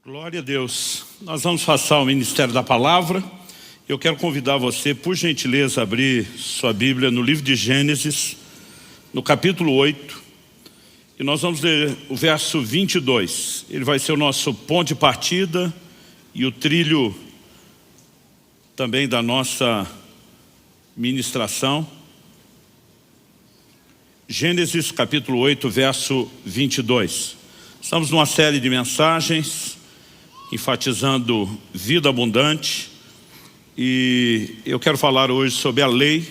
Glória a Deus. Nós vamos passar o Ministério da Palavra. Eu quero convidar você, por gentileza, a abrir sua Bíblia no livro de Gênesis, no capítulo 8. E nós vamos ler o verso 22. Ele vai ser o nosso ponto de partida e o trilho também da nossa ministração. Gênesis capítulo 8, verso 22. Estamos numa série de mensagens enfatizando vida abundante, e eu quero falar hoje sobre a lei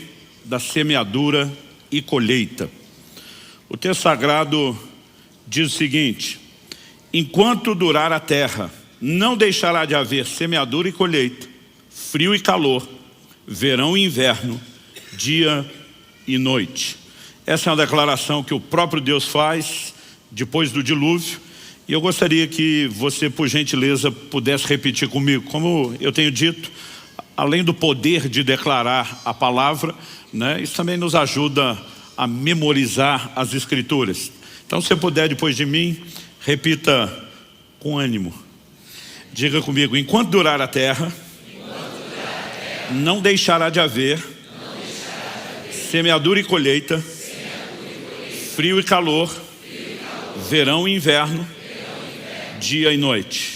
da semeadura e colheita. O texto sagrado diz o seguinte: enquanto durar a terra, não deixará de haver semeadura e colheita, frio e calor, verão e inverno, dia e noite. Essa é uma declaração que o próprio Deus faz depois do dilúvio. E eu gostaria que você, por gentileza, pudesse repetir comigo. Como eu tenho dito, além do poder de declarar a palavra, isso também nos ajuda a memorizar as Escrituras. Então, se você puder, depois de mim, repita com ânimo. Diga comigo: enquanto durar a terra, não deixará de haver semeadura e colheita, frio e calor, verão e inverno, dia e noite.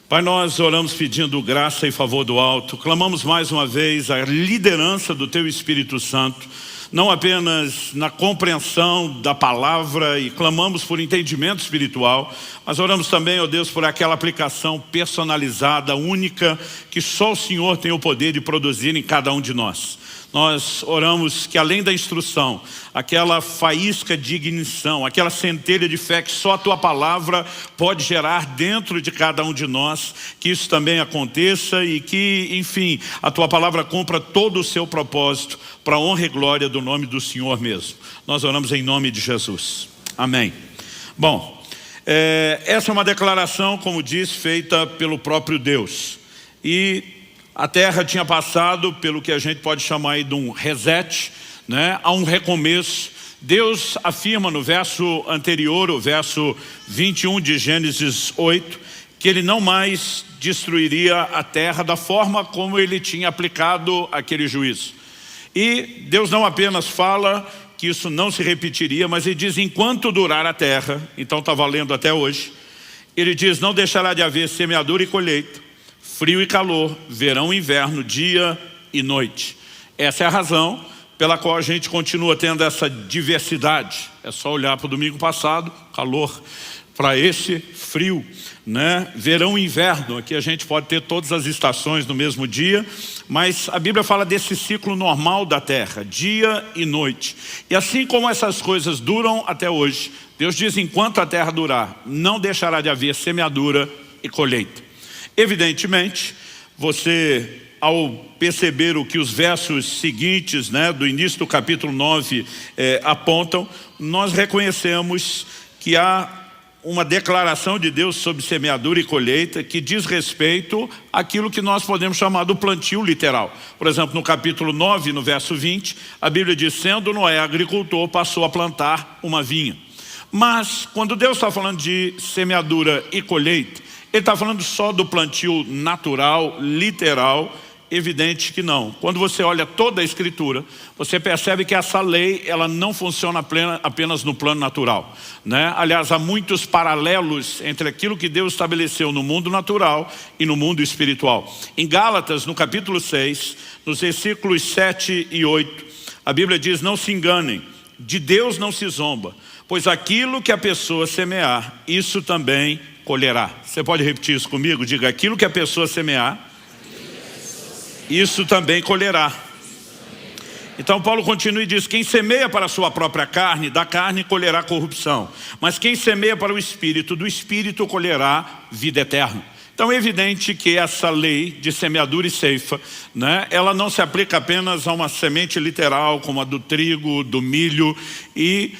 Pai, nós oramos pedindo graça e favor do alto. Clamamos mais uma vez a liderança do Teu Espírito Santo, não apenas na compreensão da palavra, e clamamos por entendimento espiritual, mas oramos também, ó Deus, por aquela aplicação personalizada, única, que só o Senhor tem o poder de produzir em cada um de nós. Nós oramos que, além da instrução, aquela faísca de ignição, aquela centelha de fé que só a Tua palavra pode gerar dentro de cada um de nós, que isso também aconteça e que, enfim, a Tua palavra cumpra todo o seu propósito para a honra e glória do nome do Senhor mesmo. Nós oramos em nome de Jesus. Amém. Bom, essa é uma declaração, como disse, feita pelo próprio Deus. E a terra tinha passado pelo que a gente pode chamar aí de um reset, a um recomeço. Deus afirma no verso anterior, o verso 21 de Gênesis 8, que Ele não mais destruiria a terra da forma como Ele tinha aplicado aquele juízo. E Deus não apenas fala que isso não se repetiria, mas Ele diz: enquanto durar a terra, então está valendo até hoje. Ele diz: não deixará de haver semeadura e colheita, frio e calor, verão e inverno, dia e noite. Essa é a razão pela qual a gente continua tendo essa diversidade. É só olhar para o domingo passado, calor, para esse frio, verão e inverno. Aqui a gente pode ter todas as estações no mesmo dia, mas a Bíblia fala desse ciclo normal da terra, dia e noite. E assim como essas coisas duram até hoje, Deus diz: enquanto a terra durar, não deixará de haver semeadura e colheita. Evidentemente, você, ao perceber o que os versos seguintes, do início do capítulo 9 apontam, nós reconhecemos que há uma declaração de Deus sobre semeadura e colheita que diz respeito àquilo que nós podemos chamar do plantio literal. Por exemplo, no capítulo 9, no verso 20, a Bíblia diz: sendo Noé agricultor, passou a plantar uma vinha. Mas, quando Deus está falando de semeadura e colheita, Ele está falando só do plantio natural, literal? Evidente que não. Quando você olha toda a Escritura, você percebe que essa lei, ela não funciona apenas no plano natural, Aliás, há muitos paralelos entre aquilo que Deus estabeleceu no mundo natural e no mundo espiritual. Em Gálatas, no capítulo 6, nos versículos 7 e 8, a Bíblia diz: não se enganem, de Deus não se zomba, pois aquilo que a pessoa semear, isso também colherá. Você pode repetir isso comigo? Diga: aquilo que a pessoa semear, isso também colherá. Então Paulo continua e diz: quem semeia para a sua própria carne, da carne colherá corrupção, mas quem semeia para o Espírito, do Espírito colherá vida eterna. Então é evidente que essa lei de semeadura e ceifa, ela não se aplica apenas a uma semente literal como a do trigo, do milho, e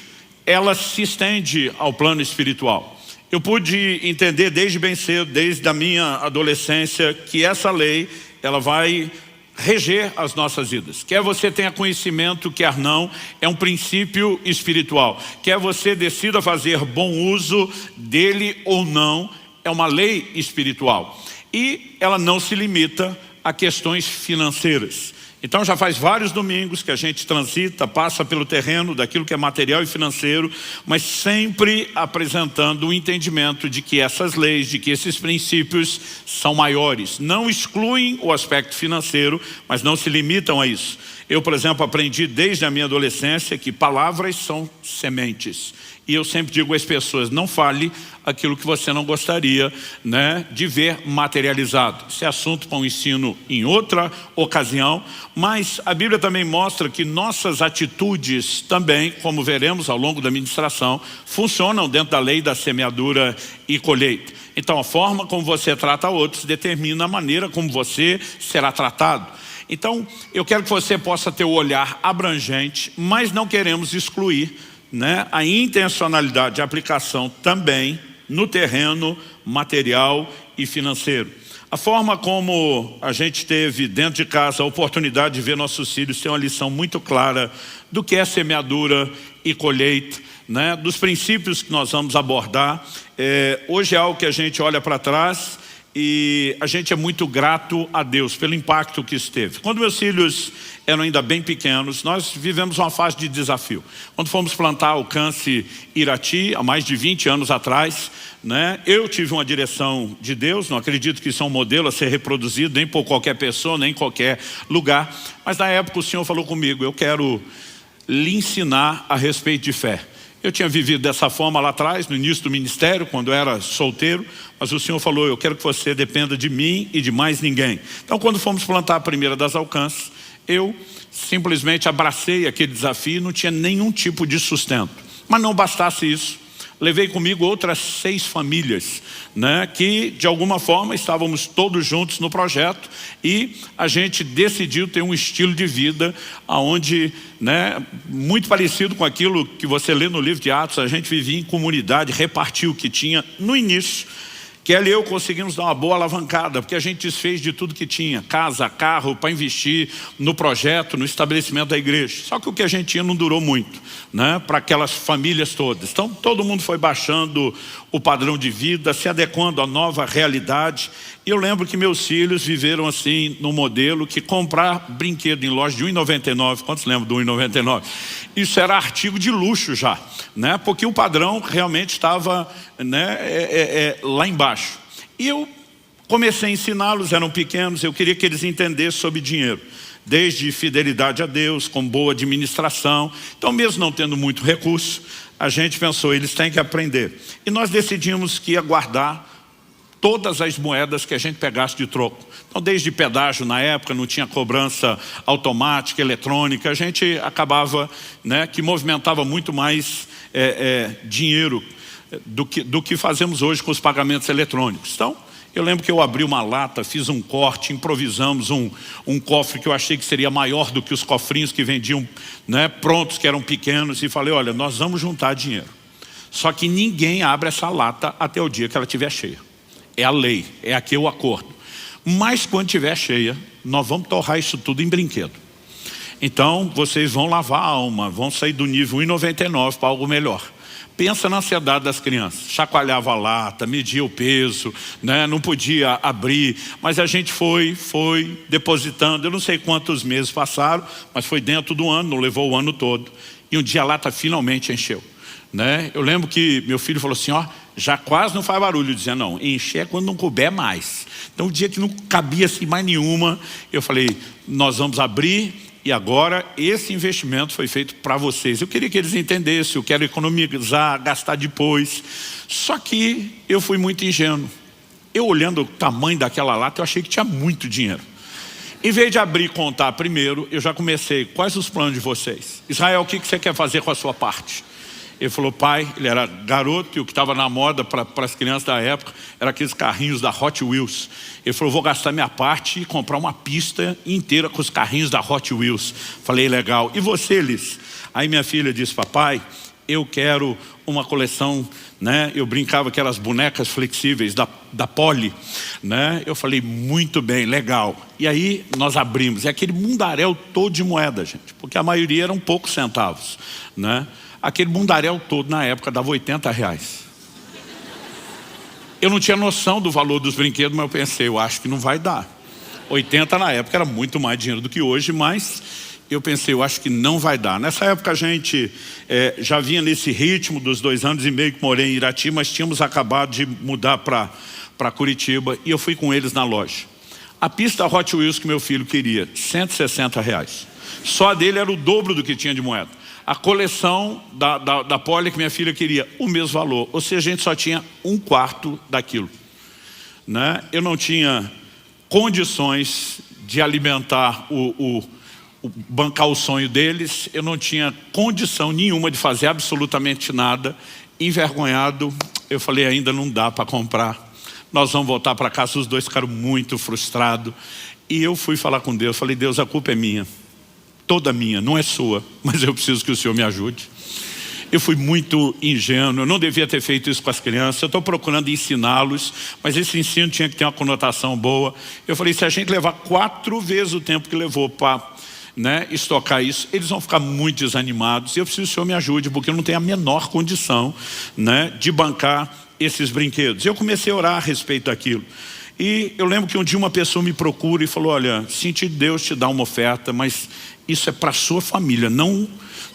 ela se estende ao plano espiritual. Eu pude entender desde bem cedo, desde a minha adolescência, que essa lei, ela vai reger as nossas vidas. Quer você tenha conhecimento, quer não, é um princípio espiritual. Quer você decida fazer bom uso dele ou não, é uma lei espiritual. E ela não se limita a questões financeiras. Então já faz vários domingos que a gente transita, passa pelo terreno daquilo que é material e financeiro, mas sempre apresentando o entendimento de que essas leis, de que esses princípios são maiores. Não excluem o aspecto financeiro, mas não se limitam a isso. Eu, por exemplo, aprendi desde a minha adolescência que palavras são sementes. E eu sempre digo às pessoas, não fale aquilo que você não gostaria, né, de ver materializado. Esse é assunto para um ensino em outra ocasião, mas a Bíblia também mostra que nossas atitudes também, como veremos ao longo da ministração, funcionam dentro da lei da semeadura e colheita. Então a forma como você trata outros determina a maneira como você será tratado. Então eu quero que você possa ter o olhar abrangente, mas não queremos excluir, né, a intencionalidade de aplicação também no terreno material e financeiro. A forma como a gente teve dentro de casa a oportunidade de ver nossos filhos ter uma lição muito clara do que é semeadura e colheita, né, dos princípios que nós vamos abordar. Hoje é algo que a gente olha para trás e a gente é muito grato a Deus pelo impacto que isso teve. Quando meus filhos eram ainda bem pequenos, nós vivemos uma fase de desafio. Quando fomos plantar Alcance Irati, há mais de 20 anos atrás, né, eu tive uma direção de Deus, não acredito que isso é um modelo a ser reproduzido, nem por qualquer pessoa, nem em qualquer lugar. Mas na época o Senhor falou comigo, eu quero lhe ensinar a respeito de fé. Eu tinha vivido dessa forma lá atrás, no início do ministério, quando eu era solteiro, mas o Senhor falou, eu quero que você dependa de mim e de mais ninguém. Então quando fomos plantar a primeira das Alcances, eu simplesmente abracei aquele desafio, não tinha nenhum tipo de sustento. Mas não bastasse isso, levei comigo outras 6 famílias, né, que de alguma forma estávamos todos juntos no projeto e a gente decidiu ter um estilo de vida onde, né, muito parecido com aquilo que você lê no livro de Atos, a gente vivia em comunidade, repartiu o que tinha no início. Kelly e eu conseguimos dar uma boa alavancada, porque a gente desfez de tudo que tinha, casa, carro, para investir no projeto, no estabelecimento da igreja. Só que o que a gente tinha não durou muito, né, para aquelas famílias todas. Então todo mundo foi baixando o padrão de vida, se adequando à nova realidade. E eu lembro que meus filhos viveram assim, no modelo que comprar brinquedo em loja de R$1,99, quantos lembram do R$1,99? Isso era artigo de luxo já, né? Porque o padrão realmente estava, né, lá embaixo. E eu comecei a ensiná-los, eram pequenos, eu queria que eles entendessem sobre dinheiro. Desde fidelidade a Deus, com boa administração. Então mesmo não tendo muito recurso, a gente pensou, eles têm que aprender. E nós decidimos que ia guardar todas as moedas que a gente pegasse de troco. Então desde pedágio na época, não tinha cobrança automática, eletrônica, a gente acabava, né, que movimentava muito mais dinheiro do que fazemos hoje com os pagamentos eletrônicos. Então eu lembro que eu abri uma lata, fiz um corte, improvisamos um cofre que eu achei que seria maior do que os cofrinhos que vendiam, né, prontos, que eram pequenos, e falei, olha, nós vamos juntar dinheiro. Só que ninguém abre essa lata até o dia que ela estiver cheia. É a lei, é aqui o acordo. Mas quando estiver cheia, nós vamos torrar isso tudo em brinquedo. Então vocês vão lavar a alma, vão sair do nível 1,99 para algo melhor. Pensa na ansiedade das crianças, chacoalhava a lata, media o peso, né? Não podia abrir, mas a gente foi depositando, eu não sei quantos meses passaram, mas foi dentro do ano, não levou o ano todo. E um dia a lata finalmente encheu, né? Eu lembro que meu filho falou assim, ó, já quase não faz barulho, dizia, não, encher é quando não couber mais. Então o dia que não cabia assim mais nenhuma, eu falei, nós vamos abrir. E agora esse investimento foi feito para vocês. Eu queria que eles entendessem, eu quero economizar, gastar depois. Só que eu fui muito ingênuo. Eu olhando o tamanho daquela lata, eu achei que tinha muito dinheiro. Em vez de abrir e contar primeiro, eu já comecei, quais os planos de vocês? Israel, o que você quer fazer com a sua parte? Ele falou, pai, ele era garoto e o que estava na moda para as crianças da época era aqueles carrinhos da Hot Wheels. Ele falou, vou gastar minha parte e comprar uma pista inteira com os carrinhos da Hot Wheels. Falei, legal. E você, Liz? Aí minha filha disse, papai, eu quero uma coleção, né? Eu brincava que eram as bonecas flexíveis da Polly, né? Eu falei, muito bem, legal. E aí nós abrimos, é aquele mundaréu todo de moeda, gente, porque a maioria eram poucos centavos, né? Aquele mundaréu todo na época dava R$80. Eu não tinha noção do valor dos brinquedos, mas eu pensei, eu acho que não vai dar. 80 na época era muito mais dinheiro do que hoje, mas eu pensei, eu acho que não vai dar. Nessa época a gente já vinha nesse ritmo dos 2 anos e meio que morei em Irati, mas tínhamos acabado de mudar para Curitiba e eu fui com eles na loja. A pista Hot Wheels que meu filho queria, R$160. Só a dele era o dobro do que tinha de moeda. A coleção da Poli que minha filha queria, o mesmo valor. Ou seja, a gente só tinha 1/4 daquilo. Né? Eu não tinha condições de alimentar bancar o sonho deles. Eu não tinha condição nenhuma de fazer absolutamente nada. Envergonhado, eu falei, ainda não dá para comprar. Nós vamos voltar para casa. Os dois ficaram muito frustrados. E eu fui falar com Deus. Falei, Deus, a culpa é minha. Toda minha, não é sua. Mas eu preciso que o Senhor me ajude. Eu fui muito ingênuo. Eu não devia ter feito isso com as crianças. Eu estou procurando ensiná-los. Mas esse ensino tinha que ter uma conotação boa. Eu falei, se a gente levar 4 vezes o tempo que levou para estocar isso, eles vão ficar muito desanimados. E eu preciso que o Senhor me ajude, porque eu não tenho a menor condição de bancar esses brinquedos. Eu comecei a orar a respeito daquilo. E eu lembro que um dia uma pessoa me procura e falou, olha, senti Deus te dar uma oferta, mas isso é para a sua família, não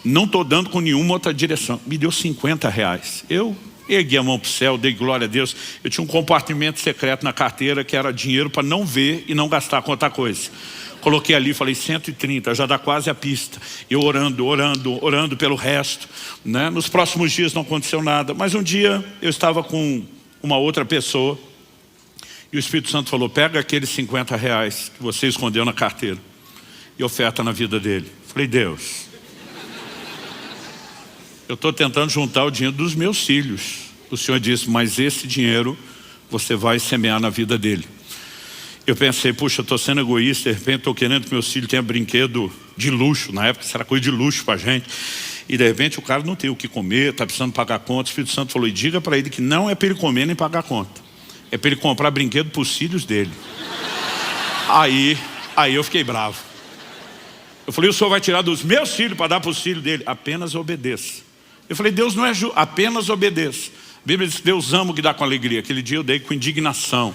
estou dando com nenhuma outra direção. Me deu R$50. Eu ergui a mão para o céu, dei glória a Deus. Eu tinha um compartimento secreto na carteira que era dinheiro para não ver e não gastar com outra coisa. Coloquei ali, falei 130, já dá quase a pista. Eu orando pelo resto. Nos próximos dias não aconteceu nada. Mas um dia eu estava com uma outra pessoa e o Espírito Santo falou, pega aqueles R$50 que você escondeu na carteira e oferta na vida dele. Falei, Deus, eu estou tentando juntar o dinheiro dos meus filhos. O Senhor disse, mas esse dinheiro você vai semear na vida dele. Eu pensei, puxa, eu estou sendo egoísta, de repente estou querendo que meus filhos tenham brinquedo de luxo. Na época isso era coisa de luxo para a gente. E de repente o cara não tem o que comer, está precisando pagar conta. O Espírito Santo falou, e diga para ele que não é para ele comer nem pagar conta. É para ele comprar brinquedo para os filhos dele. Aí eu fiquei bravo. Eu falei, o Senhor vai tirar dos meus filhos para dar para os filhos dele? Apenas obedeça. Eu falei, Deus não é justo, apenas obedeça. A Bíblia diz que Deus ama o que dá com alegria. Aquele dia eu dei com indignação,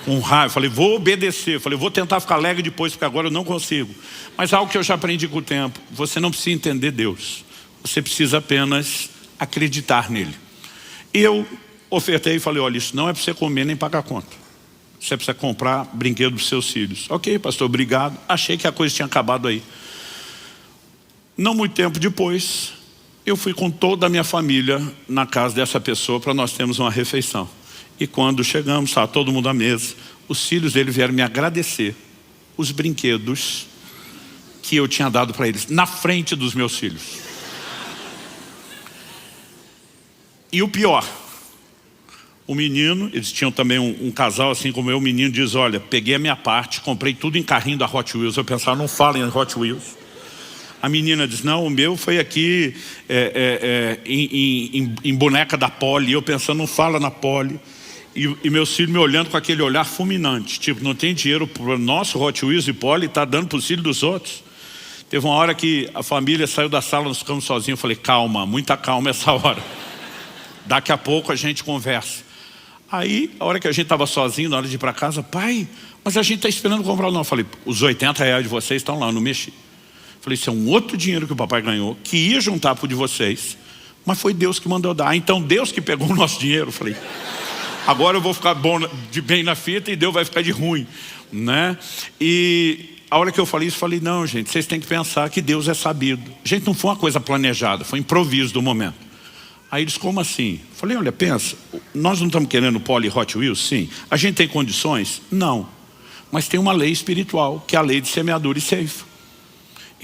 com raiva. Falei, vou obedecer. Falei, vou tentar ficar alegre depois, porque agora eu não consigo. Mas algo que eu já aprendi com o tempo, você não precisa entender Deus. Você precisa apenas acreditar nele. E eu ofertei e falei, olha, isso não é para você comer nem pagar conta. Você precisa comprar brinquedo para os seus filhos. Ok, pastor, obrigado. Achei que a coisa tinha acabado aí. Não muito tempo depois, eu fui com toda a minha família na casa dessa pessoa para nós termos uma refeição. E quando chegamos, estava todo mundo à mesa. Os filhos dele vieram me agradecer os brinquedos que eu tinha dado para eles, na frente dos meus filhos. E o pior, o menino, eles tinham também um casal assim como eu, o menino diz, olha, peguei a minha parte, comprei tudo em carrinho da Hot Wheels. Eu pensava, não falem em Hot Wheels. A menina diz, não, o meu foi aqui em boneca da Poli. Eu pensando, não fala na Poli. E meus filhos me olhando com aquele olhar fulminante. Tipo, não tem dinheiro para o nosso Hot Wheels e Poli, está dando para os filhos dos outros. Teve uma hora que a família saiu da sala, nós ficamos sozinhos. Eu falei, calma, muita calma essa hora. Daqui a pouco a gente conversa. Aí, a hora que a gente estava sozinho, na hora de ir para casa, pai, mas a gente está esperando comprar. Não, eu falei, os R$80 de vocês estão lá, eu não mexi. Falei, isso é um outro dinheiro que o papai ganhou, que ia juntar para o de vocês, mas foi Deus que mandou dar. Então Deus que pegou o nosso dinheiro. Falei, agora eu vou ficar bom de bem na fita e Deus vai ficar de ruim, E a hora que eu falei isso, falei, não, gente, vocês têm que pensar que Deus é sabido. Gente, não foi uma coisa planejada, foi improviso do momento. Aí eles, como assim? Falei, olha, pensa, nós não estamos querendo Poli Hot Wheels? Sim. A gente tem condições? Não. Mas tem uma lei espiritual, que é a lei de semeadura e ceifa.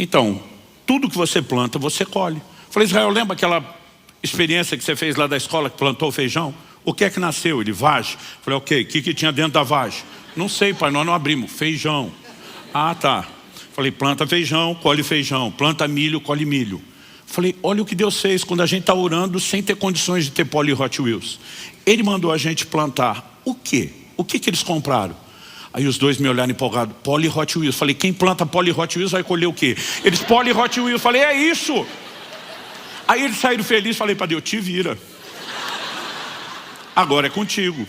Então, tudo que você planta, você colhe. Falei, Israel, lembra aquela experiência que você fez lá da escola, que plantou feijão? O que é que nasceu? Ele, vagem. Falei, ok, o que tinha dentro da vagem? Não sei, pai, nós não abrimos. Feijão. Ah, tá. Falei, planta feijão, colhe feijão. Planta milho, colhe milho. Falei, olha o que Deus fez quando a gente está orando sem ter condições de ter Poli Hot Wheels. Ele mandou a gente plantar o quê? O que eles compraram? Aí os dois me olharam empolgados, Poli Hot Wheels. Falei, quem planta Poli Hot Wheels vai colher o quê? Eles, Poli Hot Wheels. Falei, é isso. Aí eles saíram felizes, falei para Deus, te vira. agora é contigo.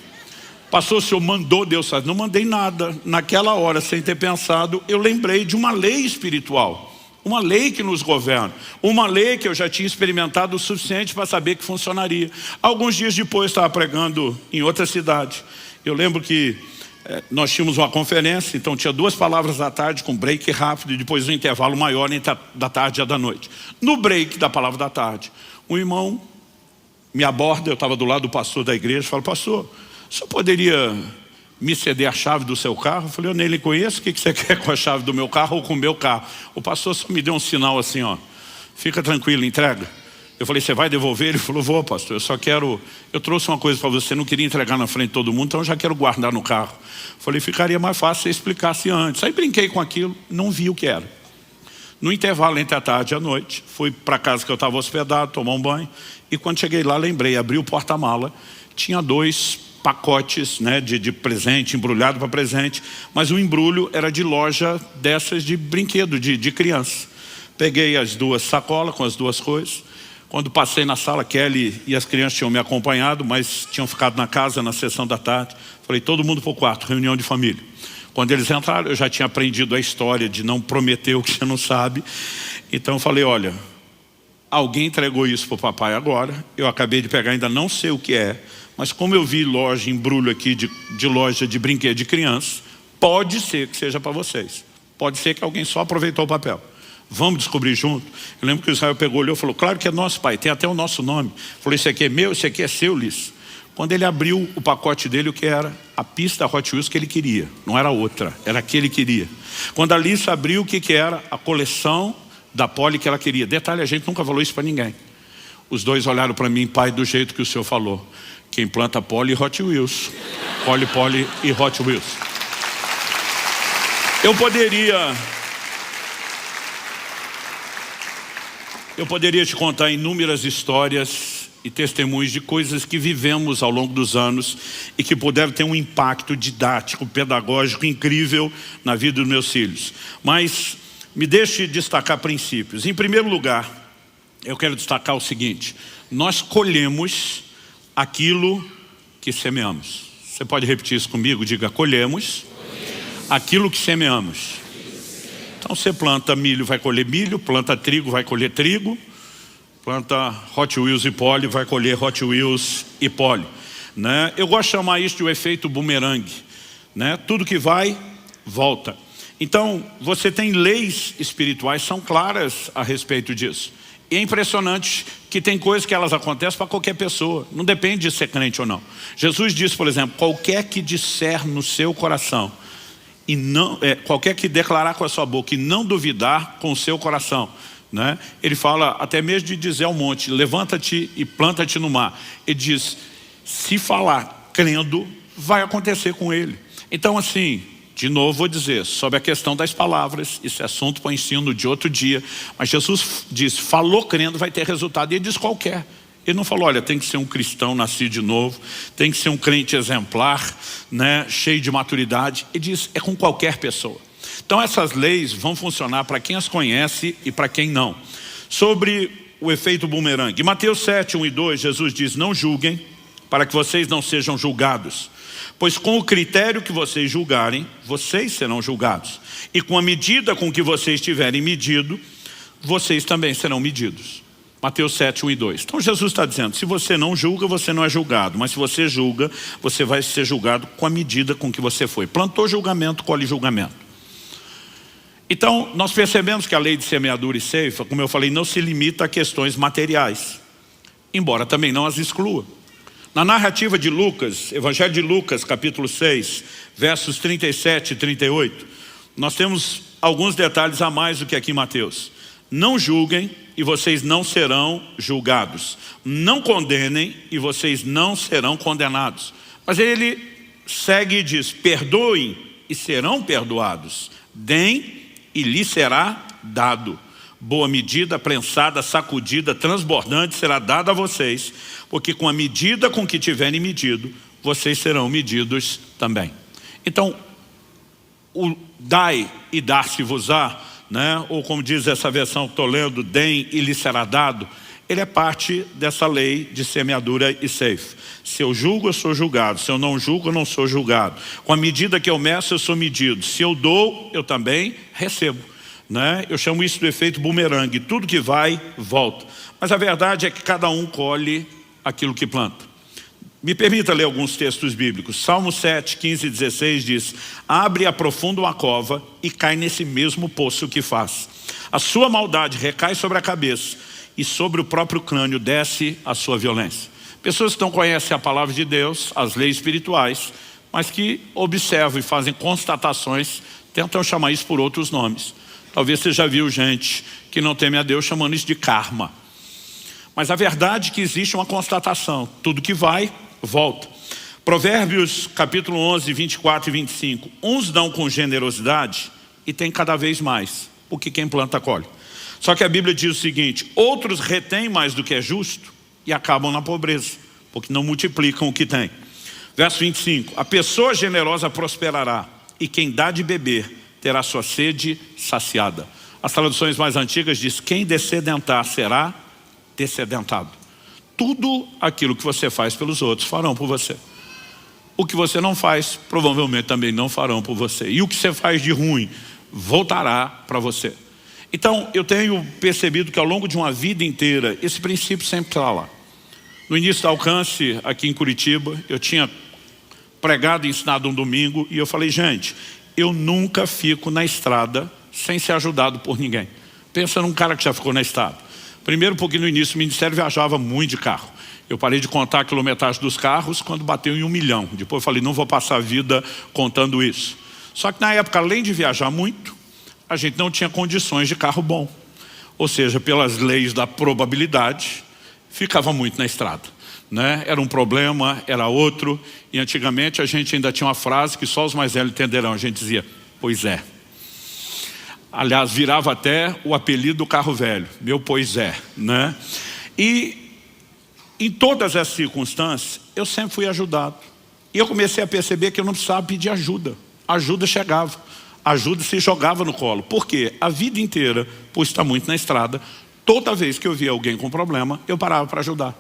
Pastor, o senhor mandou Deus fazer? Não mandei nada. Naquela hora, sem ter pensado, eu lembrei de uma lei espiritual. Uma lei que nos governa. Uma lei que eu já tinha experimentado o suficiente para saber que funcionaria. Alguns dias depois, estava pregando em outra cidade. Eu lembro que nós tínhamos uma conferência, então tinha 2 palavras da tarde com break rápido e depois um intervalo maior entre da tarde e a da noite. No break da palavra da tarde, um irmão me aborda, eu estava do lado do pastor da igreja, fala: pastor, o senhor poderia me ceder a chave do seu carro? Eu falei: eu nem lhe conheço, o que você quer com a chave do meu carro ou com o meu carro? O pastor só me deu um sinal assim, ó: fica tranquilo, entrega. Eu falei: você vai devolver? Ele falou: vou, pastor, eu trouxe uma coisa para você, não queria entregar na frente de todo mundo, então eu já quero guardar no carro. Eu falei: ficaria mais fácil se você explicasse antes. Aí brinquei com aquilo, não vi o que era. No intervalo entre a tarde e a noite, fui para a casa que eu estava hospedado, tomar um banho, e quando cheguei lá, lembrei, abri o porta-mala, tinha 2 pacotes, né, de presente, embrulhado para presente, mas o embrulho era de loja dessas de brinquedo, de criança. Peguei as 2 sacolas com as 2 coisas. Quando passei na sala, Kelly e as crianças tinham me acompanhado, mas tinham ficado na casa na sessão da tarde. Falei: todo mundo para o quarto, reunião de família. Quando eles entraram, eu já tinha aprendido a história de não prometer o que você não sabe. Então eu falei: olha, alguém entregou isso para o papai agora, eu acabei de pegar, ainda não sei o que é, mas como eu vi loja, embrulho aqui de loja de brinquedo de criança, pode ser que seja para vocês. Pode ser que alguém só aproveitou o papel. Vamos descobrir junto. Eu lembro que o Israel pegou, olhou e falou: claro que é nosso, pai, tem até o nosso nome. Falou: esse aqui é meu, esse aqui é seu, Liz. Quando ele abriu o pacote dele, o que era? A pista Hot Wheels que ele queria. Não era outra, era a que ele queria. Quando a Liz abriu, o que era? A coleção da Polly que ela queria. Detalhe, a gente nunca falou isso para ninguém. Os 2 olharam para mim: pai, do jeito que o senhor falou. Quem planta Polly e Hot Wheels. Polly e Hot Wheels. Eu poderia te contar inúmeras histórias e testemunhos de coisas que vivemos ao longo dos anos e que puderam ter um impacto didático, pedagógico incrível na vida dos meus filhos. Mas me deixe destacar princípios. Em primeiro lugar, eu quero destacar o seguinte: nós colhemos aquilo que semeamos. Você pode repetir isso comigo? Diga: colhemos aquilo que semeamos. Então você planta milho, vai colher milho. Planta trigo, vai colher trigo. Planta Hot Wheels e Polly, vai colher Hot Wheels e Polly, né? Eu gosto de chamar isso de o efeito bumerangue, né? Tudo que vai, volta. Então você tem leis espirituais, são claras a respeito disso. E é impressionante que tem coisas que elas acontecem para qualquer pessoa. Não depende de ser crente ou não. Jesus disse, por exemplo: qualquer que disser no seu coração e não, qualquer que declarar com a sua boca e não duvidar com o seu coração, né? Ele fala até mesmo de dizer ao monte: levanta-te e planta-te no mar. Ele diz: se falar crendo, vai acontecer com ele. Então, assim, de novo vou dizer sobre a questão das palavras, isso é assunto para ensino de outro dia, mas Jesus diz: falou crendo, vai ter resultado. E ele diz qualquer. Ele não falou: olha, tem que ser um cristão nascido de novo, tem que ser um crente exemplar, né, cheio de maturidade. Ele diz: é com qualquer pessoa. Então essas leis vão funcionar para quem as conhece e para quem não. Sobre o efeito bumerangue, em Mateus 7, 1 e 2, Jesus diz: não julguem, para que vocês não sejam julgados. Pois com o critério que vocês julgarem, vocês serão julgados. E com a medida com que vocês tiverem medido, vocês também serão medidos. Mateus 7, 1 e 2. Então Jesus está dizendo: se você não julga, você não é julgado. Mas se você julga, você vai ser julgado com a medida com que você foi. Plantou julgamento, colhe julgamento. Então nós percebemos que a lei de semeadura e ceifa, como eu falei, não se limita a questões materiais, embora também não as exclua. Na narrativa de Lucas, Evangelho de Lucas, capítulo 6, versos 37 e 38, nós temos alguns detalhes a mais do que aqui em Mateus. Não julguem e vocês não serão julgados. Não condenem e vocês não serão condenados. Mas ele segue e diz: perdoem e serão perdoados. Deem e lhe será dado. Boa medida, prensada, sacudida, transbordante será dada a vocês, porque com a medida com que tiverem medido, vocês serão medidos também. Então, o dai e dar-se-vos-á, né? Ou como diz essa versão que estou lendo, deem e lhe será dado, ele é parte dessa lei de semeadura e ceifa. Se eu julgo, eu sou julgado. Se eu não julgo, eu não sou julgado. Com a medida que eu meço, eu sou medido. Se eu dou, eu também recebo, né? Eu chamo isso do efeito bumerangue. Tudo que vai, volta. Mas a verdade é que cada um colhe aquilo que planta. Me permita ler alguns textos bíblicos. Salmo 7, 15 e 16 diz: abre e aprofunda uma cova e cai nesse mesmo poço que faz. A sua maldade recai sobre a cabeça e sobre o próprio crânio desce a sua violência. Pessoas que não conhecem a palavra de Deus, as leis espirituais, mas que observam e fazem constatações, tentam chamar isso por outros nomes. Talvez você já viu gente que não teme a Deus chamando isso de karma. Mas a verdade é que existe uma constatação. Tudo que vai, volta. Provérbios capítulo 11, 24 e 25. Uns dão com generosidade e tem cada vez mais, porque quem planta colhe. Só que a Bíblia diz o seguinte: outros retêm mais do que é justo e acabam na pobreza, porque não multiplicam o que tem. Verso 25. A pessoa generosa prosperará e quem dá de beber terá sua sede saciada. As traduções mais antigas diz: quem descedentar será descedentado. Tudo aquilo que você faz pelos outros farão por você. O que você não faz, provavelmente também não farão por você. E o que você faz de ruim, voltará para você. Então, eu tenho percebido que ao longo de uma vida inteira, esse princípio sempre está lá. No início da Alcance, aqui em Curitiba, eu tinha pregado e ensinado um domingo, e eu falei: gente, eu nunca fico na estrada sem ser ajudado por ninguém. Pensa num cara que já ficou na estrada. Primeiro porque no início o ministério viajava muito de carro. Eu parei de contar a quilometragem dos carros quando bateu em 1 milhão. Depois eu falei: não vou passar a vida contando isso. Só que na época, além de viajar muito, a gente não tinha condições de carro bom. Ou seja, pelas leis da probabilidade, ficava muito na estrada, né? Era um problema, era outro. E antigamente a gente ainda tinha uma frase que só os mais velhos entenderão. A gente dizia: pois é. Aliás, virava até o apelido do carro velho, meu pois é, né? E em todas essas circunstâncias, eu sempre fui ajudado. E eu comecei a perceber que eu não precisava pedir ajuda. A ajuda chegava, a ajuda se jogava no colo. Por quê? A vida inteira, por estar muito na estrada, toda vez que eu via alguém com problema, eu parava para ajudar.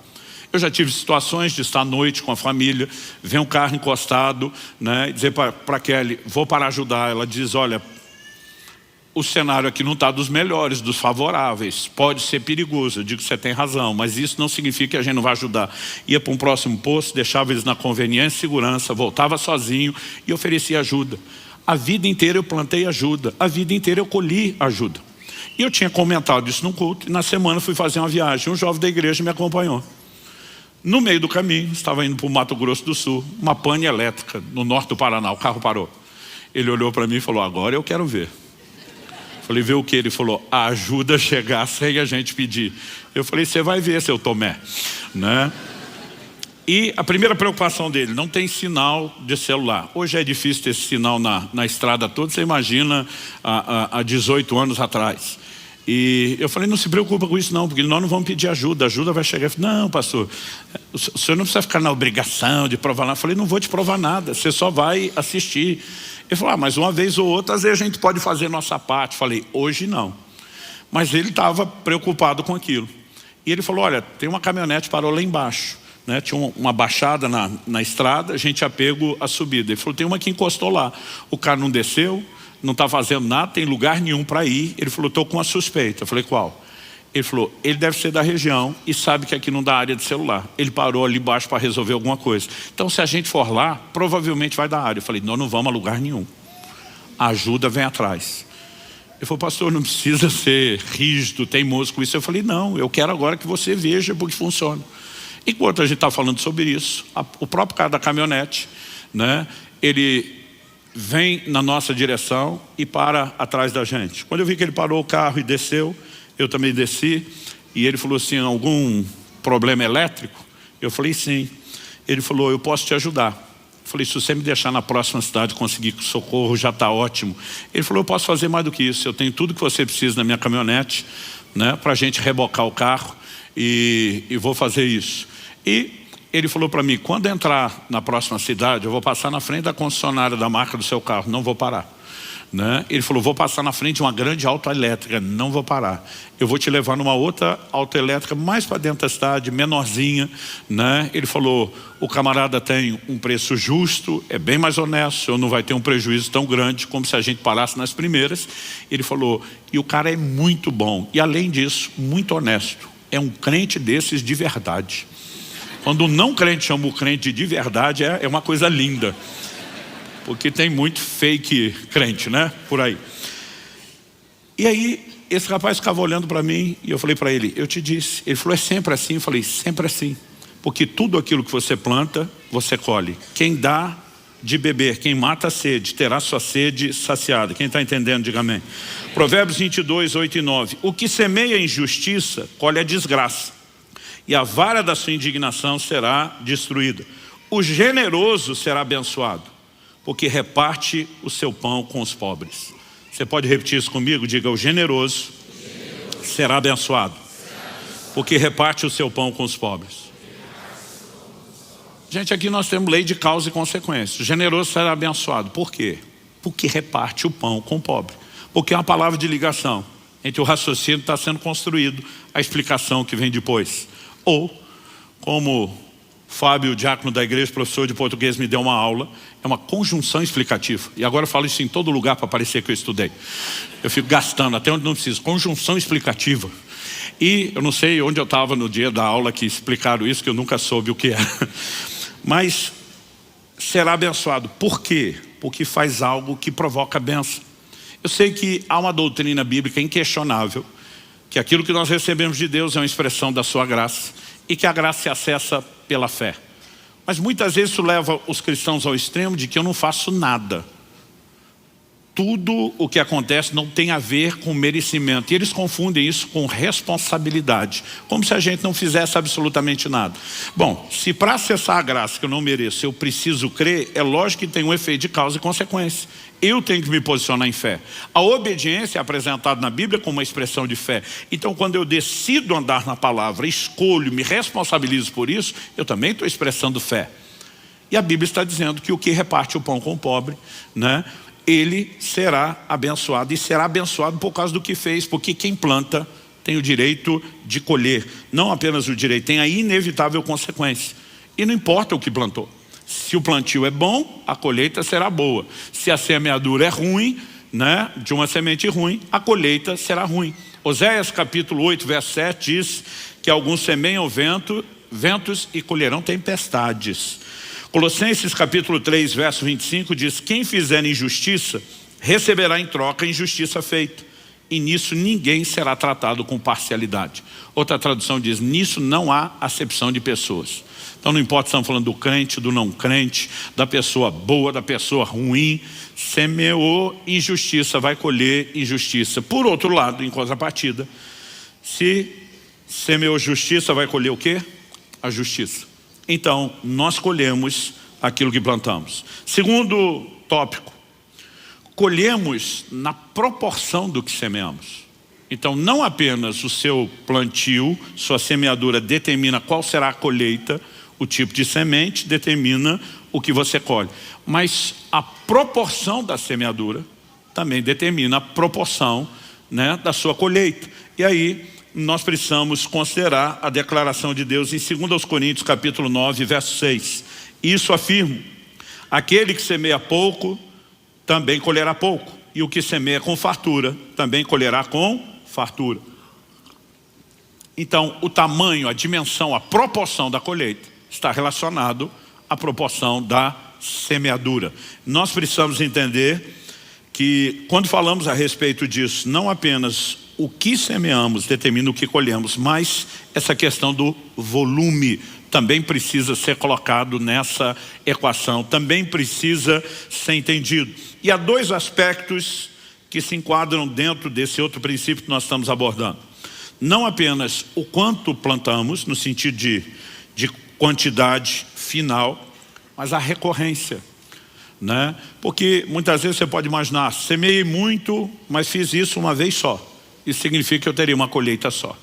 Eu já tive situações de estar à noite com a família, ver um carro encostado, né, e dizer para Kelly: vou para ajudar. Ela diz: olha, o cenário aqui não está dos melhores, dos favoráveis, pode ser perigoso. Eu digo: você tem razão, mas isso não significa que a gente não vai ajudar. Ia para um próximo posto, deixava eles na conveniência e segurança, voltava sozinho e oferecia ajuda. A vida inteira eu plantei ajuda, a vida inteira eu colhi ajuda. E eu tinha comentado isso num culto, e na semana fui fazer uma viagem, um jovem da igreja me acompanhou. No meio do caminho, estava indo para o Mato Grosso do Sul, uma pane elétrica no norte do Paraná, o carro parou. Ele olhou para mim e falou: agora eu quero ver. Falei: ver o que? Ele falou: a ajuda chegar sem a gente pedir. Eu falei: você vai ver, seu Tomé, né? E a primeira preocupação dele: não tem sinal de celular. Hoje é difícil ter esse sinal na estrada toda, você imagina há 18 anos atrás. E eu falei: não se preocupa com isso não, porque nós não vamos pedir ajuda, a ajuda vai chegar. Eu falei: não, pastor, o senhor não precisa ficar na obrigação de provar nada. Eu falei: não vou te provar nada, você só vai assistir. Ele falou: mas uma vez ou outra, às vezes a gente pode fazer nossa parte. Falei: hoje não. Mas ele estava preocupado com aquilo. E ele falou: olha, tem uma caminhonete que parou lá embaixo, né? Tinha uma baixada na estrada, a gente tinha pego a subida. Ele falou: tem uma que encostou lá. O cara não desceu, não está fazendo nada, tem lugar nenhum para ir. Ele falou: estou com uma suspeita. Eu falei: qual? Ele falou: ele deve ser da região e sabe que aqui não dá área de celular. Ele parou ali embaixo para resolver alguma coisa. Então, se a gente for lá, provavelmente vai dar área. Eu falei: nós não vamos a lugar nenhum. A ajuda vem atrás. Ele falou: pastor, não precisa ser rígido, teimoso com isso. Eu falei: não, eu quero agora que você veja porque funciona. Enquanto a gente está falando sobre isso, o próprio cara da caminhonete, né, ele vem na nossa direção e para atrás da gente. Quando eu vi que ele parou o carro e desceu, eu também desci, e ele falou assim: algum problema elétrico? Eu falei: sim. Ele falou: eu posso te ajudar. Eu falei: se você me deixar na próxima cidade conseguir socorro, já está ótimo. Ele falou: eu posso fazer mais do que isso, eu tenho tudo que você precisa na minha caminhonete, né, para a gente rebocar o carro, e vou fazer isso. E ele falou para mim: quando entrar na próxima cidade, eu vou passar na frente da concessionária da marca do seu carro, não vou parar. né? Ele falou, vou passar na frente de uma grande autoelétrica, não vou parar. Eu vou te levar numa outra autoelétrica mais para dentro da cidade, menorzinha, né? Ele falou, o camarada tem um preço justo, é bem mais honesto, não vai ter um prejuízo tão grande como se a gente parasse nas primeiras. Ele falou, e o cara é muito bom, e além disso, muito honesto. É um crente desses de verdade. Quando um não crente chama o crente de verdade, é uma coisa linda. Porque tem muito fake crente, né? Por aí. E aí, esse rapaz ficava olhando para mim e eu falei para ele, eu te disse. Ele falou, é sempre assim? Eu falei, sempre assim. Porque tudo aquilo que você planta, você colhe. Quem dá de beber, quem mata a sede, terá sua sede saciada. Quem está entendendo, diga amém. Provérbios 22, 8 e 9. O que semeia injustiça, colhe a desgraça. E a vara da sua indignação será destruída. O generoso será abençoado, porque reparte o seu pão com os pobres. Você pode repetir isso comigo? Diga, o generoso será abençoado, porque reparte o seu pão com os pobres. Gente, aqui nós temos lei de causa e consequência. O generoso será abençoado. Por quê? Porque reparte o pão com o pobre. Porque é uma palavra de ligação entre o raciocínio que está sendo construído, a explicação que vem depois. Ou, como Fábio, diácono da igreja, professor de português, me deu uma aula, é uma conjunção explicativa. E agora eu falo isso em todo lugar para parecer que eu estudei. Eu fico gastando até onde não preciso. Conjunção explicativa. E eu não sei onde eu estava no dia da aula que explicaram isso, que eu nunca soube o que era. Mas será abençoado. Por quê? Porque faz algo que provoca bênção. Eu sei que há uma doutrina bíblica inquestionável, que aquilo que nós recebemos de Deus é uma expressão da sua graça, e que a graça se acessa pela fé. Mas muitas vezes isso leva os cristãos ao extremo de que eu não faço nada. Tudo o que acontece não tem a ver com merecimento. E eles confundem isso com responsabilidade. Como se a gente não fizesse absolutamente nada. Bom, se para acessar a graça que eu não mereço, eu preciso crer, é lógico que tem um efeito de causa e consequência. Eu tenho que me posicionar em fé. A obediência é apresentada na Bíblia como uma expressão de fé. Então, quando eu decido andar na palavra, escolho, me responsabilizo por isso, eu também estou expressando fé. E a Bíblia está dizendo que o que reparte o pão com o pobre, né, ele será abençoado. E será abençoado por causa do que fez. Porque quem planta tem o direito de colher. Não apenas o direito, tem a inevitável consequência. E não importa o que plantou. Se o plantio é bom, a colheita será boa. Se a semeadura é ruim, né, de uma semente ruim, a colheita será ruim. Oséias capítulo 8, verso 7 diz que alguns semeiam ventos e colherão tempestades. Colossenses capítulo 3, verso 25 diz, quem fizer injustiça, receberá em troca a injustiça feita. E nisso ninguém será tratado com parcialidade. Outra tradução diz, nisso não há acepção de pessoas. Então não importa se estamos falando do crente, do não crente, da pessoa boa, da pessoa ruim. Semeou injustiça, vai colher injustiça. Por outro lado, em contrapartida, se semeou justiça, vai colher o quê? A justiça. Então, nós colhemos aquilo que plantamos. Segundo tópico, colhemos na proporção do que semeamos. Então, não apenas o seu plantio, sua semeadura determina qual será a colheita, o tipo de semente determina o que você colhe. Mas a proporção da semeadura também determina a proporção, né, da sua colheita. E aí, nós precisamos considerar a declaração de Deus em 2 Coríntios capítulo 9, verso 6. Isso afirmo, aquele que semeia pouco, também colherá pouco. E o que semeia com fartura, também colherá com fartura. Então, o tamanho, a dimensão, a proporção da colheita está relacionado à proporção da semeadura. Nós precisamos entender que quando falamos a respeito disso, não apenas o que semeamos determina o que colhemos, mas essa questão do volume também precisa ser colocado nessa equação, também precisa ser entendido. E há dois aspectos que se enquadram dentro desse outro princípio que nós estamos abordando. Não apenas o quanto plantamos, no sentido de quantidade final, mas a recorrência, né? Porque muitas vezes você pode imaginar, semeei muito, mas fiz isso uma vez só. Isso significa que eu teria uma colheita só.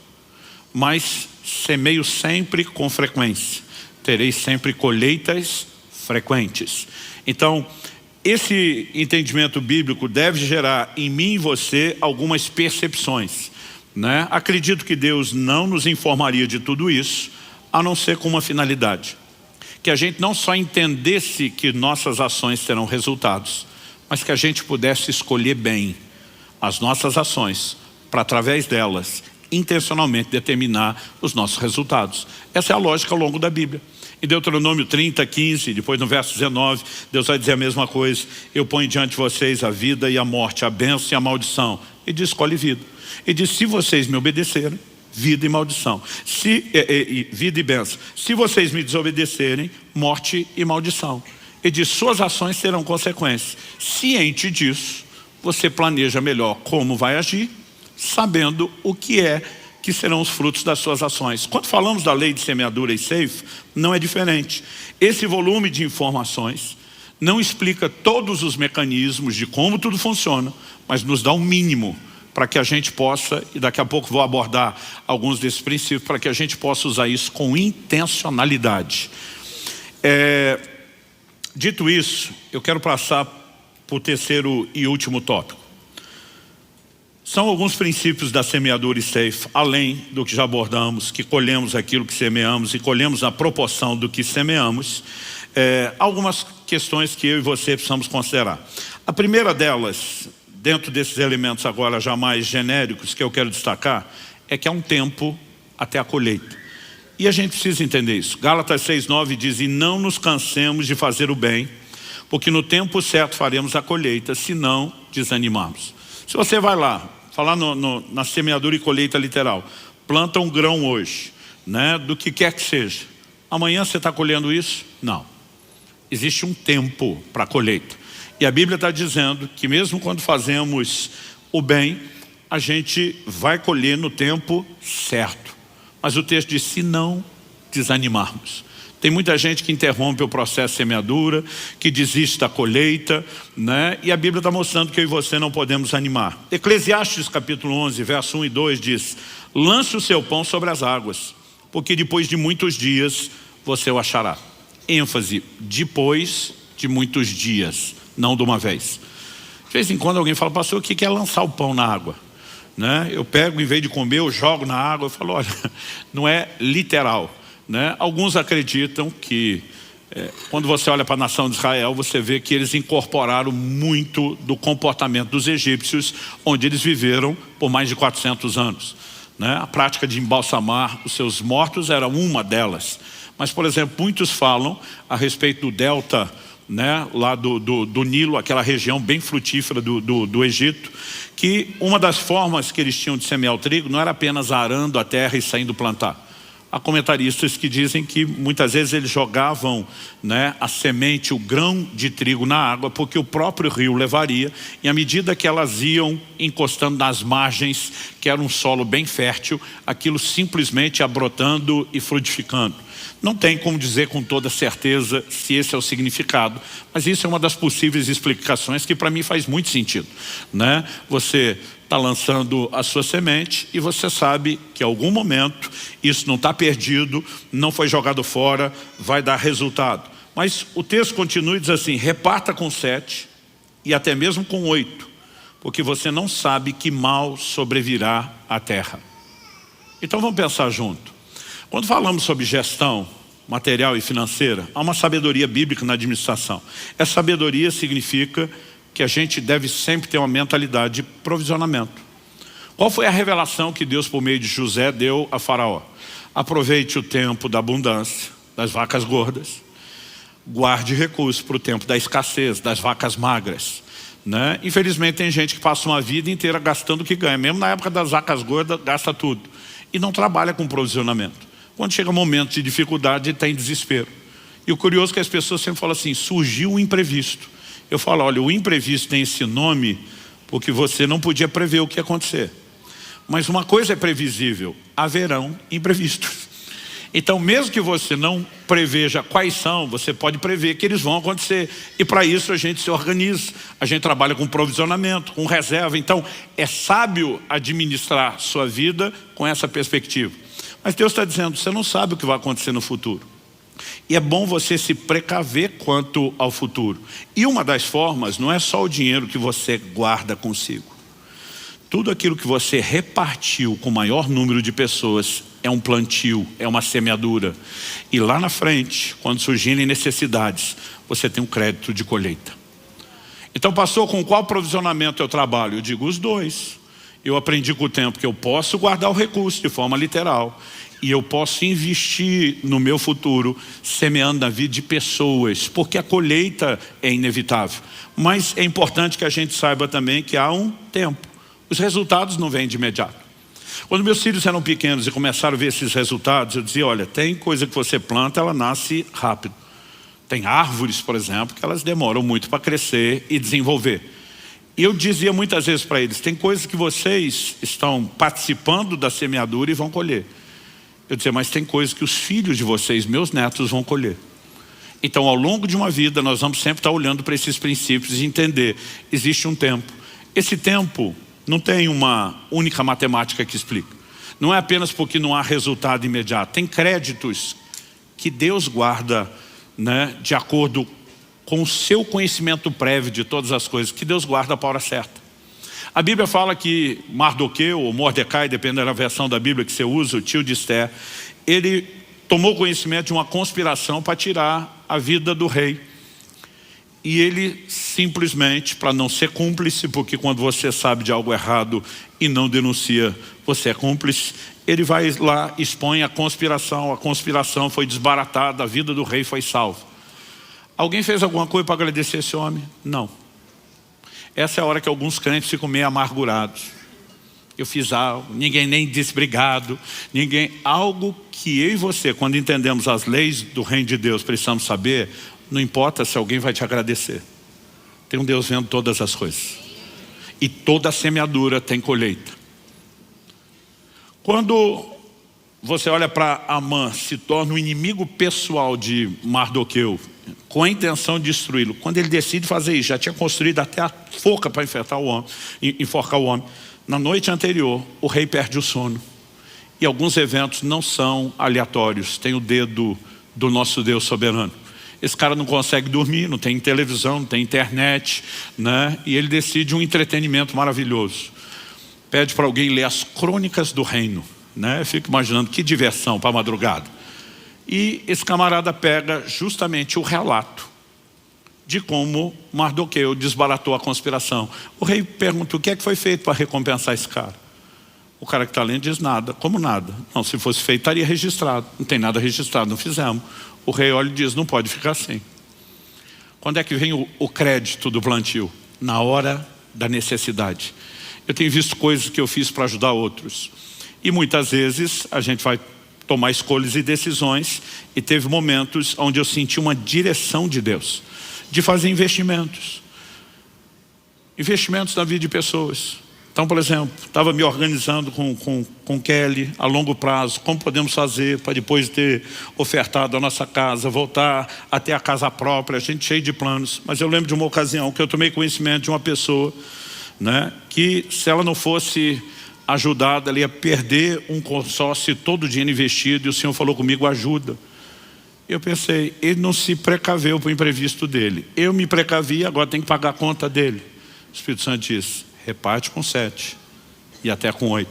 Mas semeio sempre com frequência. Terei sempre colheitas frequentes. Então, Esse entendimento bíblico deve gerar em mim e você algumas percepções, né? Acredito que Deus não nos informaria de tudo isso, a não ser com uma finalidade. Que a gente não só entendesse que nossas ações terão resultados, mas que a gente pudesse escolher bem as nossas ações, para através delas, intencionalmente determinar os nossos resultados. Essa é a lógica ao longo da Bíblia. Em Deuteronômio 30, 15, depois no verso 19, Deus vai dizer a mesma coisa. Eu ponho diante de vocês a vida e a morte, a bênção e a maldição. E diz, escolhe vida. E diz, se vocês me obedecerem, vida e maldição. Vida e bênção. Se vocês me desobedecerem, morte e maldição. E diz, suas ações terão consequências. Ciente disso, você planeja melhor como vai agir, sabendo o que serão os frutos das suas ações. Quando falamos da lei de semeadura e ceifa, não é diferente. Esse volume de informações não explica todos os mecanismos de como tudo funciona, mas nos dá um mínimo para que a gente possa, e daqui a pouco vou abordar alguns desses princípios, para que a gente possa usar isso com intencionalidade. Dito isso, eu quero passar para o terceiro e último tópico. São alguns princípios da semeadura e ceifa, além do que já abordamos, que colhemos aquilo que semeamos e colhemos a proporção do que semeamos. Algumas questões que eu e você precisamos considerar. A primeira delas, dentro desses elementos agora já mais genéricos que eu quero destacar, é que há um tempo até a colheita. E a gente precisa entender isso. Gálatas 6:9 diz, e não nos cansemos de fazer o bem, porque no tempo certo faremos a colheita, se não desanimarmos. Se você vai lá, falar na semeadura e colheita literal, planta um grão hoje, né, do que quer que seja. Amanhã você está colhendo isso? Não. Existe um tempo para a colheita. E a Bíblia está dizendo que mesmo quando fazemos o bem, a gente vai colher no tempo certo. Mas o texto diz, se não desanimarmos. Tem muita gente que interrompe o processo de semeadura, que desiste da colheita, né? E a Bíblia está mostrando que eu e você não podemos animar. Eclesiastes capítulo 11, verso 1 e 2 diz, lance o seu pão sobre as águas, porque depois de muitos dias você o achará. ênfase, depois de muitos dias, não de uma vez. De vez em quando alguém fala, pastor, o que é lançar o pão na água? Né? Eu pego, em vez de comer, eu jogo na água. Eu falo, olha, não é literal. Né? Alguns acreditam que, quando você olha para a nação de Israel, você vê que eles incorporaram muito do comportamento dos egípcios, onde eles viveram por mais de 400 anos. Né? A prática de embalsamar os seus mortos era uma delas. Mas, por exemplo, muitos falam a respeito do delta, né, lá do Nilo, aquela região bem frutífera do Egito, que uma das formas que eles tinham de semear o trigo não era apenas arando a terra e saindo plantar. Há comentaristas que dizem que muitas vezes eles jogavam, né, a semente, o grão de trigo na água, porque o próprio rio levaria, e à medida que elas iam encostando nas margens, que era um solo bem fértil, aquilo simplesmente ia brotando e frutificando. Não tem como dizer com toda certeza se esse é o significado, mas isso é uma das possíveis explicações que para mim faz muito sentido. Né? Você está lançando a sua semente e você sabe que em algum momento isso não está perdido, não foi jogado fora, vai dar resultado. Mas o texto continua e diz assim, reparta com 7 e até mesmo com 8, porque você não sabe que mal sobrevirá à terra. Então vamos pensar junto. Quando falamos sobre gestão material e financeira, há uma sabedoria bíblica na administração. Essa sabedoria significa que a gente deve sempre ter uma mentalidade de provisionamento. Qual foi a revelação que Deus, por meio de José, deu a Faraó? Aproveite o tempo da abundância, das vacas gordas. Guarde recursos para o tempo da escassez, das vacas magras. Né? Infelizmente tem gente que passa uma vida inteira gastando o que ganha. Mesmo na época das vacas gordas, gasta tudo. E não trabalha com provisionamento. Quando chega um momento de dificuldade, ele está em desespero. E o curioso é que as pessoas sempre falam assim, surgiu um imprevisto. Eu falo, olha, o imprevisto tem esse nome porque você não podia prever o que ia acontecer. Mas uma coisa é previsível, haverão imprevistos. Então, mesmo que você não preveja quais são, você pode prever que eles vão acontecer. E para isso a gente se organiza, a gente trabalha com provisionamento, com reserva. Então, é sábio administrar sua vida com essa perspectiva. Mas Deus está dizendo, você não sabe o que vai acontecer no futuro. E é bom você se precaver quanto ao futuro. E uma das formas não é só o dinheiro que você guarda consigo. Tudo aquilo que você repartiu com o maior número de pessoas é um plantio, é uma semeadura. E lá na frente, quando surgirem necessidades, você tem um crédito de colheita. Então, pastor, com qual provisionamento eu trabalho? Eu digo os dois. Eu aprendi com o tempo que eu posso guardar o recurso de forma literal. E eu posso investir no meu futuro, semeando na vida de pessoas, porque a colheita é inevitável. Mas é importante que a gente saiba também que há um tempo. Os resultados não vêm de imediato. Quando meus filhos eram pequenos e começaram a ver esses resultados, eu dizia, olha, tem coisa que você planta, ela nasce rápido. Tem árvores, por exemplo, que elas demoram muito para crescer e desenvolver. E eu dizia muitas vezes para eles, tem coisas que vocês estão participando da semeadura e vão colher. Eu dizia, mas tem coisas que os filhos de vocês, meus netos, vão colher. Então, ao longo de uma vida, nós vamos sempre estar olhando para esses princípios e entender, existe um tempo. Esse tempo não tem uma única matemática que explica. Não é apenas porque não há resultado imediato. Tem créditos que Deus guarda, né, de acordo com o seu conhecimento prévio de todas as coisas, que Deus guarda para a hora certa. A Bíblia fala que Mardoqueu, ou Mordecai, dependendo da versão da Bíblia que você usa, o tio de Esther, ele tomou conhecimento de uma conspiração para tirar a vida do rei. E ele simplesmente, para não ser cúmplice, porque quando você sabe de algo errado e não denuncia, você é cúmplice, ele vai lá, expõe a conspiração foi desbaratada, a vida do rei foi salva. Alguém fez alguma coisa para agradecer esse homem? Não. Essa é a hora que alguns crentes ficam meio amargurados. Eu fiz algo, ninguém nem disse obrigado, algo que eu e você, quando entendemos as leis do reino de Deus, precisamos saber, não importa se alguém vai te agradecer. Tem um Deus vendo todas as coisas. E toda semeadura tem colheita. Quando você olha para Amã, se torna um inimigo pessoal de Mardoqueu, com a intenção de destruí-lo. Quando ele decide fazer isso, já tinha construído até a forca para enforcar o homem. Na noite anterior, o rei perde o sono. E alguns eventos não são aleatórios. Tem o dedo do nosso Deus soberano. Esse cara não consegue dormir, não tem televisão, não tem internet, né? E ele decide um entretenimento maravilhoso. Pede para alguém ler as crônicas do reino, né? Eu fico imaginando que diversão para a madrugada. E esse camarada pega justamente o relato de como Mardoqueu desbaratou a conspiração. O rei pergunta o que é que foi feito para recompensar esse cara. O cara que está lendo diz nada. Como nada? Não, se fosse feito estaria registrado. Não tem nada registrado, não fizemos. O rei olha e diz, não pode ficar assim. Quando é que vem o crédito do plantio? Na hora da necessidade. Eu tenho visto coisas que eu fiz para ajudar outros. E muitas vezes a gente vai tomar escolhas e decisões, e teve momentos onde eu senti uma direção de Deus, de fazer investimentos na vida de pessoas. Então, por exemplo, estava me organizando com Kelly a longo prazo, como podemos fazer para depois de ter ofertado a nossa casa, voltar a ter a casa própria, a gente cheio de planos. Mas eu lembro de uma ocasião que eu tomei conhecimento de uma pessoa, né, que se ela não fosse ajudada, ela ia perder um consórcio, todo o dinheiro investido, e o Senhor falou comigo, ajuda. Eu pensei, ele não se precaveu para o imprevisto dele. Eu me precavi, agora tem que pagar a conta dele. O Espírito Santo diz, reparte com 7 e até com 8.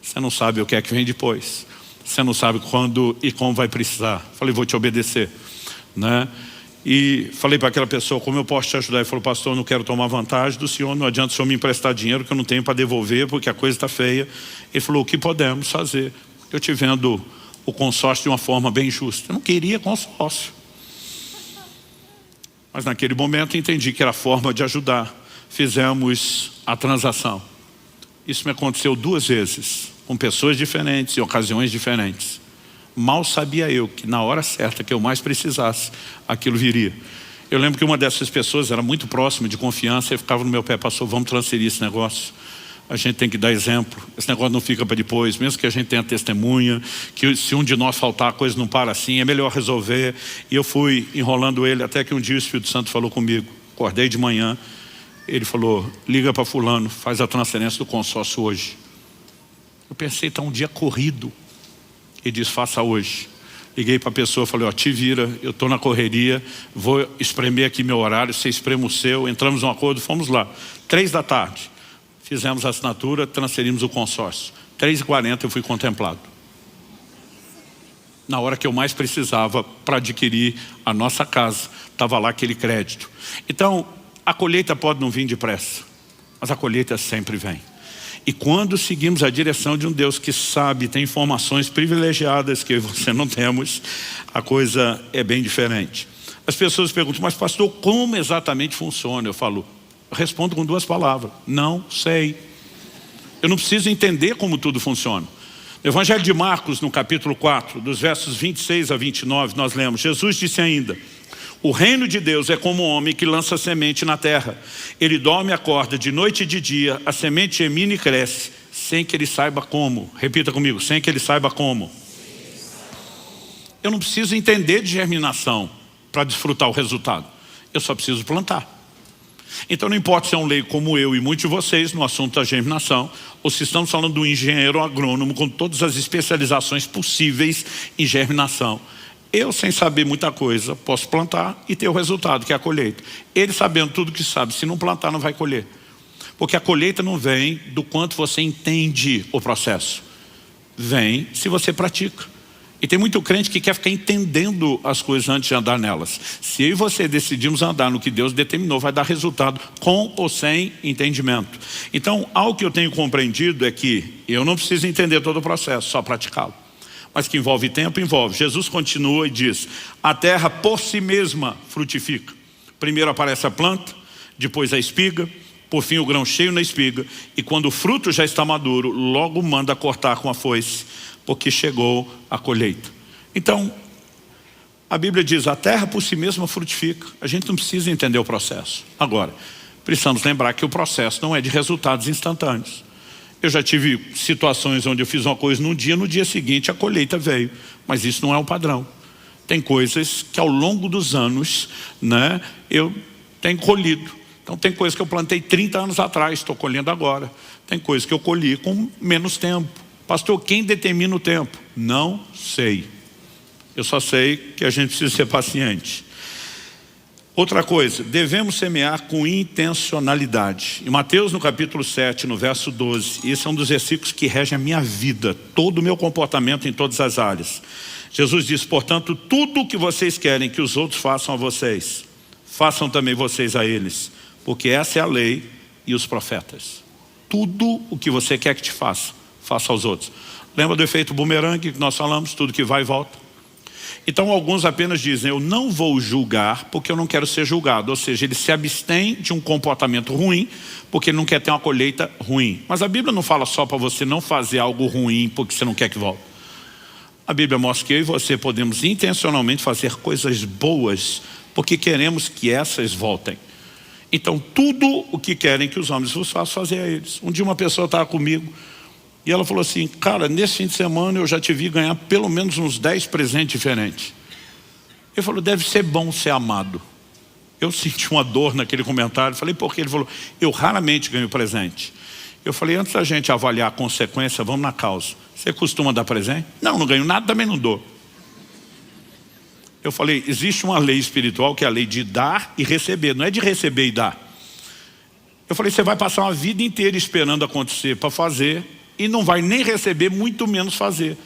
Você não sabe o que é que vem depois. Você não sabe quando e como vai precisar. Falei, vou te obedecer, né? E falei para aquela pessoa, como eu posso te ajudar? Ele falou, pastor, eu não quero tomar vantagem do senhor, não adianta o senhor me emprestar dinheiro que eu não tenho para devolver porque a coisa está feia. Ele falou, o que podemos fazer? Eu te vendo o consórcio de uma forma bem justa. Eu não queria consórcio. Mas naquele momento entendi que era a forma de ajudar. Fizemos a transação. Isso me aconteceu 2 vezes, com pessoas diferentes, em ocasiões diferentes. Mal sabia eu que na hora certa que eu mais precisasse, aquilo viria. Eu lembro que uma dessas pessoas era muito próxima, de confiança, e ficava no meu pé, pastor, vamos transferir esse negócio. A gente tem que dar exemplo, esse negócio não fica para depois, mesmo que a gente tenha testemunha, que se um de nós faltar, a coisa não para assim, é melhor resolver. E eu fui enrolando ele, até que um dia o Espírito Santo falou comigo, acordei de manhã, ele falou, liga para fulano, faz a transferência do consórcio hoje. Eu pensei, está um dia corrido. Ele diz, faça hoje. Liguei para a pessoa, falei, ó, te vira, eu estou na correria, vou espremer aqui meu horário, você esprema o seu, entramos num acordo, fomos lá. 3 da tarde, fizemos a assinatura, transferimos o consórcio. 3h40 eu fui contemplado. Na hora que eu mais precisava para adquirir a nossa casa, estava lá aquele crédito. Então, a colheita pode não vir depressa, mas a colheita sempre vem. E quando seguimos a direção de um Deus que sabe, tem informações privilegiadas que você não temos, a coisa é bem diferente. As pessoas perguntam, mas pastor, como exatamente funciona? Eu respondo com 2 palavras, não sei. Eu não preciso entender como tudo funciona. No Evangelho de Marcos, no capítulo 4, dos versos 26 a 29, nós lemos, Jesus disse ainda, o reino de Deus é como um homem que lança semente na terra. Ele dorme e acorda de noite e de dia, a semente germina e cresce, sem que ele saiba como. Repita comigo, sem que ele saiba como. Eu não preciso entender de germinação para desfrutar o resultado. Eu só preciso plantar. Então não importa se é um leigo como eu e muitos de vocês no assunto da germinação, ou se estamos falando do engenheiro agrônomo com todas as especializações possíveis em germinação. Eu, sem saber muita coisa, posso plantar e ter o resultado, que é a colheita. Ele sabendo tudo que sabe, se não plantar não vai colher. Porque a colheita não vem do quanto você entende o processo. Vem se você pratica. E tem muito crente que quer ficar entendendo as coisas antes de andar nelas. Se eu e você decidimos andar no que Deus determinou, vai dar resultado com ou sem entendimento. Então, algo que eu tenho compreendido é que eu não preciso entender todo o processo, só praticá-lo. Mas que envolve tempo, envolve. Jesus continua e diz, a terra por si mesma frutifica. Primeiro aparece a planta, depois a espiga, por fim o grão cheio na espiga, e quando o fruto já está maduro, logo manda cortar com a foice, porque chegou a colheita. Então, a Bíblia diz, a terra por si mesma frutifica. A gente não precisa entender o processo. Agora, precisamos lembrar que o processo não é de resultados instantâneos. Eu já tive situações onde eu fiz uma coisa num dia, no dia seguinte a colheita veio. Mas isso não é o padrão. Tem coisas que ao longo dos anos, né, eu tenho colhido. Então tem coisas que eu plantei 30 anos atrás, estou colhendo agora. Tem coisas que eu colhi com menos tempo. Pastor, quem determina o tempo? Não sei. Eu só sei que a gente precisa ser paciente. Outra coisa, devemos semear com intencionalidade. Em Mateus, no capítulo 7, no verso 12, esse é um dos versículos que rege a minha vida, todo o meu comportamento em todas as áreas. Jesus diz, portanto, tudo o que vocês querem que os outros façam a vocês, façam também vocês a eles, porque essa é a lei e os profetas. Tudo o que você quer que te faça, faça aos outros. Lembra do efeito bumerangue que nós falamos? Tudo que vai e volta. Então alguns apenas dizem, eu não vou julgar porque eu não quero ser julgado. Ou seja, ele se abstém de um comportamento ruim porque ele não quer ter uma colheita ruim. Mas a Bíblia não fala só para você não fazer algo ruim porque você não quer que volte. A Bíblia mostra que eu e você podemos intencionalmente fazer coisas boas porque queremos que essas voltem. Então tudo o que querem que os homens vos façam, fazer a eles. Um dia uma pessoa estava comigo e ela falou assim, cara, nesse fim de semana eu já te vi ganhar pelo menos uns 10 presentes diferentes. Ele falou, deve ser bom ser amado. Eu senti uma dor naquele comentário, falei, por quê? Ele falou, eu raramente ganho presente. Eu falei, antes da gente avaliar a consequência, vamos na causa. Você costuma dar presente? Não, não ganho nada, também não dou. Eu falei, existe uma lei espiritual que é a lei de dar e receber, não é de receber e dar. Eu falei, você vai passar uma vida inteira esperando acontecer para fazer e não vai nem receber, muito menos fazer.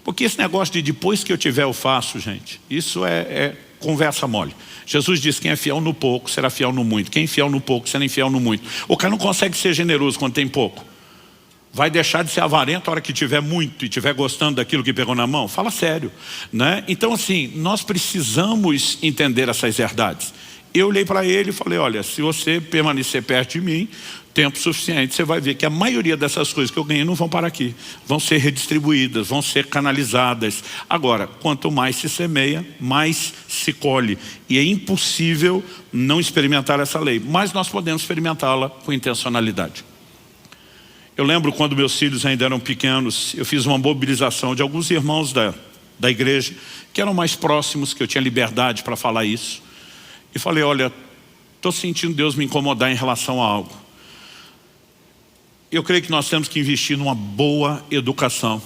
Porque esse negócio de depois que eu tiver eu faço, gente, isso é conversa mole. Jesus disse, quem é fiel no pouco será fiel no muito. Quem é fiel no pouco será infiel no muito. O cara não consegue ser generoso quando tem pouco. Vai deixar de ser avarento a hora que tiver muito e estiver gostando daquilo que pegou na mão? Fala sério, né? Então assim, nós precisamos entender essas verdades. Eu olhei para ele e falei, olha, se você permanecer perto de mim, tempo suficiente, você vai ver que a maioria dessas coisas que eu ganhei não vão para aqui. Vão ser redistribuídas, vão ser canalizadas. Agora, quanto mais se semeia, mais se colhe. E é impossível não experimentar essa lei. Mas nós podemos experimentá-la com intencionalidade. Eu lembro quando meus filhos ainda eram pequenos, eu fiz uma mobilização de alguns irmãos da igreja, que eram mais próximos, que eu tinha liberdade para falar isso. E falei, olha, estou sentindo Deus me incomodar em relação a algo. Eu creio que nós temos que investir numa boa educação.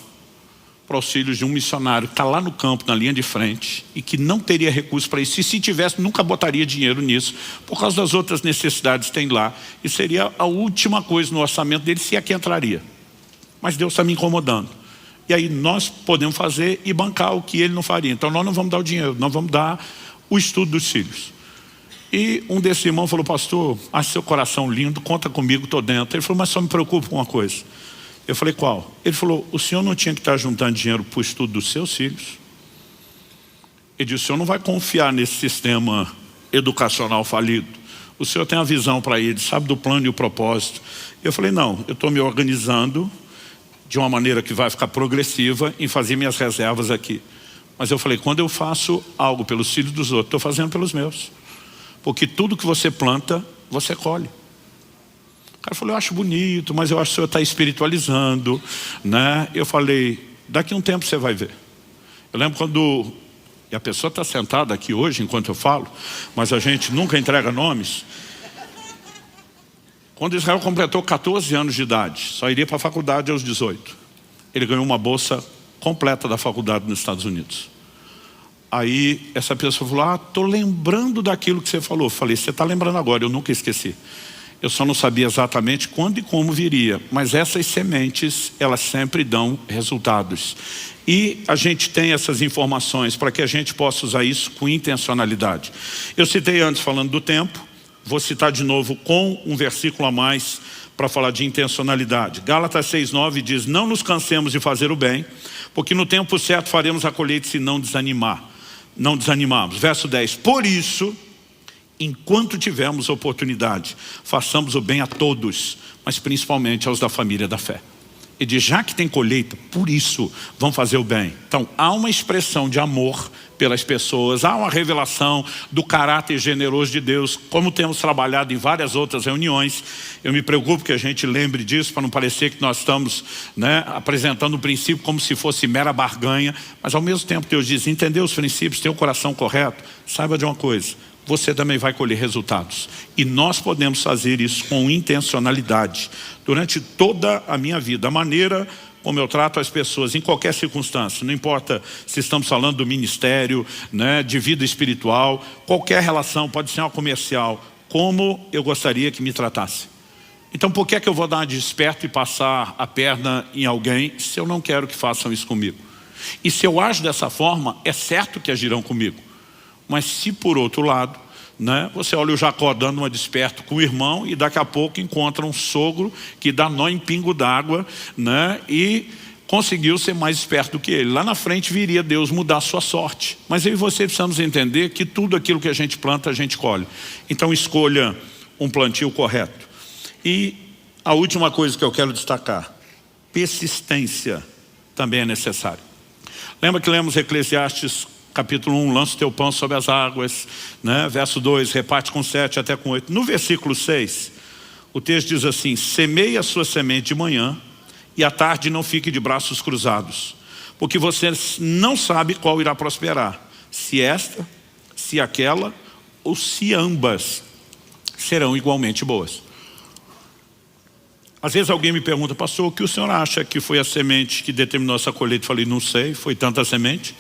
para os filhos de um missionário que está lá no campo, na linha de frente, e que não teria recurso para isso, e se tivesse, nunca botaria dinheiro nisso, por causa das outras necessidades que tem lá, e seria a última coisa no orçamento dele, se é que entraria. Mas Deus está me incomodando. E aí nós podemos fazer e bancar o que ele não faria. Então nós não vamos dar o dinheiro, nós vamos dar o estudo dos filhos. E um desses irmãos falou: pastor, acho seu coração lindo, conta comigo, estou dentro. Ele falou: mas só me preocupa com uma coisa. Eu falei: qual? Ele falou: o senhor não tinha que estar juntando dinheiro para o estudo dos seus filhos? Ele disse: o senhor não vai confiar nesse sistema educacional falido. O senhor tem a visão para ele, sabe do plano e o propósito. Eu falei: não, eu estou me organizando de uma maneira que vai ficar progressiva em fazer minhas reservas aqui. Mas eu falei: quando eu faço algo pelos filhos dos outros, estou fazendo pelos meus. Porque tudo que você planta, você colhe. O cara falou: eu acho bonito, mas eu acho que o senhor está espiritualizando, né? Eu falei: daqui a um tempo você vai ver. Eu lembro quando, e a pessoa está sentada aqui hoje enquanto eu falo, mas a gente nunca entrega nomes. Quando Israel completou 14 anos de idade, só iria para a faculdade aos 18. Ele ganhou uma bolsa completa da faculdade nos Estados Unidos. Aí essa pessoa falou: estou lembrando daquilo que você falou. Eu falei: você está lembrando agora, eu nunca esqueci. Eu só não sabia exatamente quando e como viria. Mas essas sementes, elas sempre dão resultados. E a gente tem essas informações para que a gente possa usar isso com intencionalidade. Eu citei antes falando do tempo. Vou citar de novo com um versículo a mais para falar de intencionalidade. Gálatas 6:9 diz: não nos cansemos de fazer o bem, porque no tempo certo faremos a colheita se não desanimamos. Verso 10: por isso, enquanto tivermos oportunidade, façamos o bem a todos, mas principalmente aos da família da fé. E diz: já que tem colheita, por isso vamos fazer o bem. Então há uma expressão de amor pelas pessoas, há uma revelação do caráter generoso de Deus, como temos trabalhado em várias outras reuniões. Eu me preocupo que a gente lembre disso, para não parecer que nós estamos, apresentando o princípio como se fosse mera barganha, mas ao mesmo tempo Deus diz: entendeu os princípios, tem o coração correto, saiba de uma coisa: você também vai colher resultados. E nós podemos fazer isso com intencionalidade. Durante toda a minha vida, a maneira como eu trato as pessoas em qualquer circunstância, não importa se estamos falando do ministério, de vida espiritual, qualquer relação, pode ser uma comercial, como eu gostaria que me tratasse. Então por que é que eu vou dar uma de esperto e passar a perna em alguém se eu não quero que façam isso comigo? E se eu ajo dessa forma, é certo que agirão comigo. Mas se por outro lado, você olha o Jacó dando uma desperto com o irmão e daqui a pouco encontra um sogro que dá nó em pingo d'água, e conseguiu ser mais esperto do que ele. Lá na frente viria Deus mudar a sua sorte. Mas eu e você precisamos entender que tudo aquilo que a gente planta, a gente colhe. Então escolha um plantio correto. E a última coisa que eu quero destacar: persistência também é necessária. Lembra que lemos Eclesiastes capítulo 1, lança o teu pão sobre as águas, verso 2, reparte com 7 até com 8. No versículo 6, o texto diz assim: semeie a sua semente de manhã e à tarde não fique de braços cruzados, porque você não sabe qual irá prosperar, se esta, se aquela ou se ambas serão igualmente boas. Às vezes alguém me pergunta: pastor, o que o senhor acha que foi a semente que determinou essa colheita? Eu falei: não sei, foi tanta semente.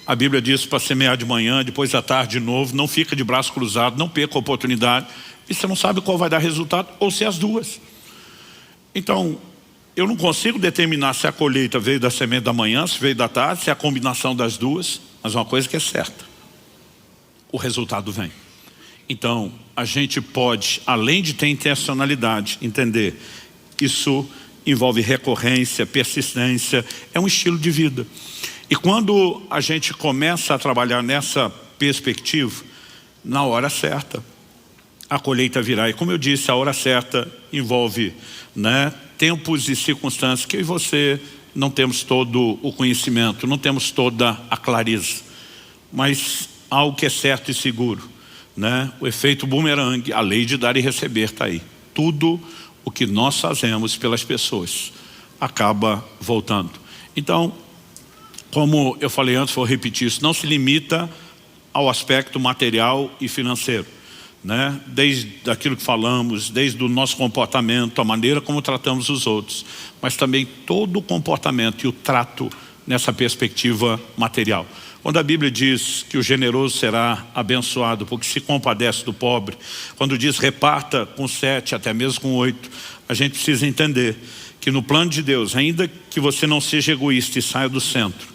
A Bíblia diz para semear de manhã, depois à tarde de novo, não fica de braço cruzado, não perca a oportunidade. E você não sabe qual vai dar resultado, ou se as duas. Então, eu não consigo determinar se a colheita veio da semente da manhã, se veio da tarde, se é a combinação das duas. Mas uma coisa que é certa: o resultado vem. Então, a gente pode, além de ter intencionalidade, entender que isso envolve recorrência, persistência, é um estilo de vida. E quando a gente começa a trabalhar nessa perspectiva, na hora certa, a colheita virá. E como eu disse, a hora certa envolve tempos e circunstâncias que eu e você não temos todo o conhecimento, não temos toda a clareza. Mas algo que é certo e seguro, o efeito bumerangue, a lei de dar e receber está aí. Tudo o que nós fazemos pelas pessoas acaba voltando. Então, como eu falei antes, vou repetir isso: não se limita ao aspecto material e financeiro. né? Desde aquilo que falamos, desde o nosso comportamento, a maneira como tratamos os outros, mas também todo o comportamento e o trato nessa perspectiva material. Quando a Bíblia diz que o generoso será abençoado porque se compadece do pobre, quando diz reparta com 7, até mesmo com 8, a gente precisa entender que no plano de Deus, ainda que você não seja egoísta e saia do centro,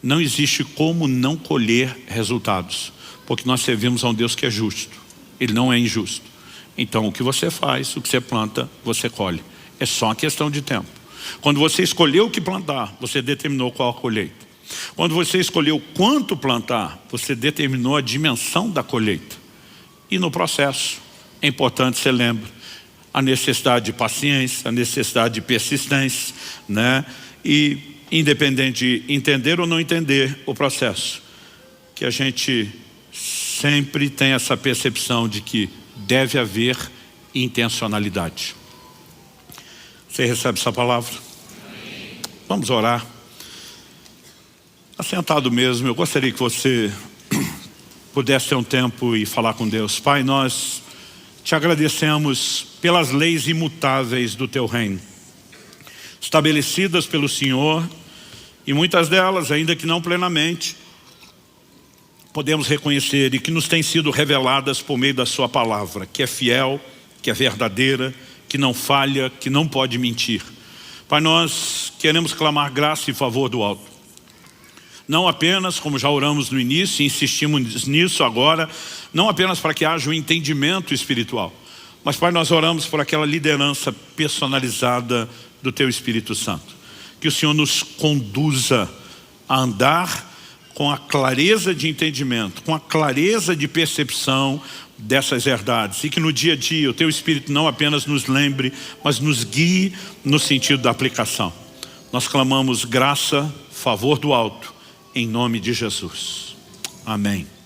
não existe como não colher resultados, porque nós servimos a um Deus que é justo. Ele não é injusto. Então o que você faz, o que você planta, você colhe. É só uma questão de tempo. Quando você escolheu o que plantar, você determinou qual a colheita. Quando você escolheu quanto plantar, você determinou a dimensão da colheita. E no processo, é importante você lembre a necessidade de paciência, a necessidade de persistência, né? E independente de entender ou não entender o processo, que a gente sempre tem essa percepção de que deve haver intencionalidade. Você recebe essa palavra? Amém. Vamos orar. Assentado mesmo, eu gostaria que você pudesse ter um tempo e falar com Deus. Pai, nós te agradecemos pelas leis imutáveis do teu reino, estabelecidas pelo Senhor, e muitas delas, ainda que não plenamente, podemos reconhecer e que nos têm sido reveladas por meio da sua palavra, que é fiel, que é verdadeira, que não falha, que não pode mentir. Pai, nós queremos clamar graça e favor do alto. Não apenas, como já oramos no início e insistimos nisso agora, não apenas para que haja um entendimento espiritual, mas Pai, nós oramos por aquela liderança personalizada do Teu Espírito Santo. Que o Senhor nos conduza a andar com a clareza de entendimento, com a clareza de percepção dessas verdades, e que no dia a dia o Teu Espírito não apenas nos lembre, mas nos guie no sentido da aplicação. Nós clamamos graça, favor do alto, em nome de Jesus. Amém.